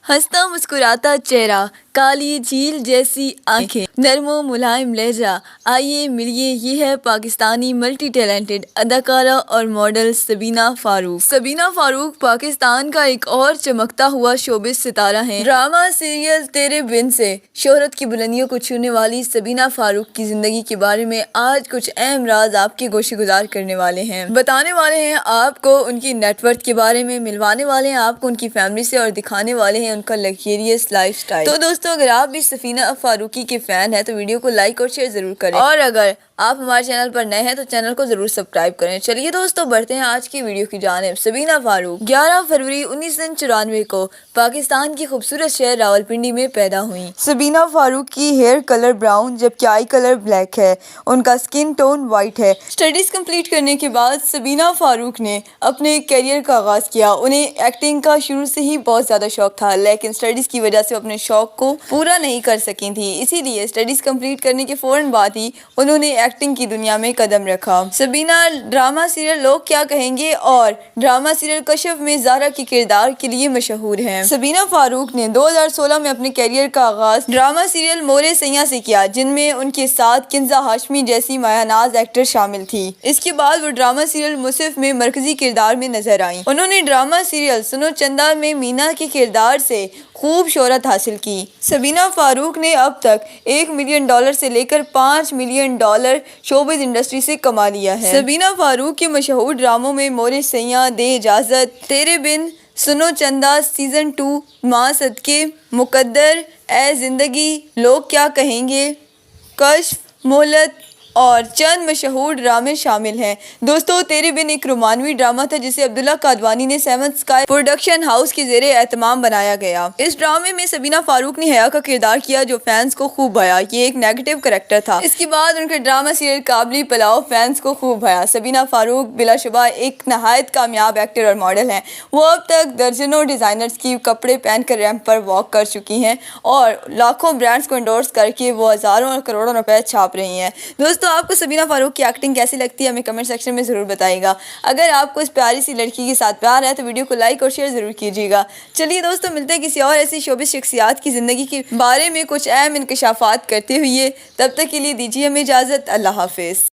हंसता मुस्कुराता चेहरा, काली झील जैसी आंखें, नरमो मुलायम लहजा। आइए मिलिए, ये है पाकिस्तानी मल्टी टैलेंटेड अदाकारा और मॉडल सबीना फारूक। सबीना फारूक पाकिस्तान का एक और चमकता हुआ शोबिस सितारा है। ड्रामा सीरियल तेरे बिन से शोहरत की बुलंदियों को छूने वाली सबीना फारूक की जिंदगी के बारे में आज कुछ अहम राज आपके गोशेगुजार करने वाले हैं। बताने वाले हैं आपको उनकी नेटवर्थ के बारे में, मिलवाने वाले हैं आपको उनकी फैमिली से और दिखाने वाले हैं उनका लग्जरियस लाइफस्टाइल। तो दोस्तों, अगर आप भी सबीना फारूकी के फैन हैं तो वीडियो को लाइक और शेयर जरूर करें, और अगर आप हमारे चैनल पर नए हैं तो चैनल को जरूर सब्सक्राइब करें। चलिए दोस्तों, बढ़ते हैं आज की वीडियो की जानिब। सबीना फारूक 11 फरवरी 1994 को पाकिस्तान की खूबसूरत शहर रावलपिंडी में पैदा हुई। सबीना फारूक की हेयर कलर ब्राउन जबकि आई कलर ब्लैक है। उनका स्किन टोन वाइट है। स्टडीज कंप्लीट करने के बाद सबीना फारूक ने अपने करियर का आगाज किया। उन्हें एक्टिंग का शुरू से ही बहुत ज्यादा शौक था, लेकिन स्टडीज की वजह से अपने शौक को पूरा नहीं कर सकी थी। इसीलिए स्टडीज कंप्लीट करने के फौरन बाद ही उन्होंने एक्टिंग की दुनिया में कदम रखा। सबीना ड्रामा सीरियल लोग क्या कहेंगे और ड्रामा सीरियल कशफ में ज़ारा के किरदार के लिए मशहूर हैं। सबीना फारूक ने 2016 में अपने करियर का आगाज ड्रामा सीरियल मोरे सैया से किया, जिनमें उनके साथ किंजा हाशमी जैसी मायानाज एक्टर शामिल थी। इसके बाद वो ड्रामा सीरियल मुसिफ में मरकजी किरदार में नजर आई। उन्होंने ड्रामा सीरियल सुनो चंदा में मीना के किरदार से खूब शोहरत हासिल की। सबीना फारूक ने अब तक $1 मिलियन से लेकर $5 मिलियन शोबिज इंडस्ट्री से कमा लिया है। सबीना फारूक के मशहूर ड्रामों में मोरे सैया, दे इजाजत, तेरे बिन, सुनो चंदा सीजन 2, माँ सदके, मुकद्दर, ए जिंदगी, लोग क्या कहेंगे, कश्फ, मोहलत और चंद मशहूर ड्रामे शामिल हैं। दोस्तों, तेरे बिन एक रोमानवी ड्रामा था जिसे अब्दुल्ला कादवानी ने 7th स्काई प्रोडक्शन हाउस के ज़ेरे एहतमाम बनाया गया। इस ड्रामे में सबीना फारूक ने हया का किरदार किया जो फैंस को खूब भाया। ये एक नेगेटिव करेक्टर था। इसके बाद उनके ड्रामा सीरियल काबली पलाओ फैंस को खूब भाया। सबीना फारूक बिलाशुबा एक नहायत कामयाब एक्टर और मॉडल हैं। वो अब तक दर्जनों डिज़ाइनर्स की कपड़े पहनकर रैंप पर वॉक कर चुकी हैं और लाखों ब्रांड्स को एंडोर्स करके वो हज़ारों और करोड़ों रुपए छाप रही हैं। दोस्तों, आपको सबीना फारूक की एक्टिंग कैसी लगती है हमें कमेंट सेक्शन में ज़रूर बताइएगा। अगर आपको इस प्यारी सी लड़की के साथ प्यार है तो वीडियो को लाइक और शेयर ज़रूर कीजिएगा। चलिए दोस्तों, मिलते हैं किसी और ऐसी शोबिस शख्सियात की ज़िंदगी के बारे में कुछ अहम इंकशाफात करते हुए। तब तक के लिए दीजिए हमें इजाज़त। अल्लाह हाफिज़।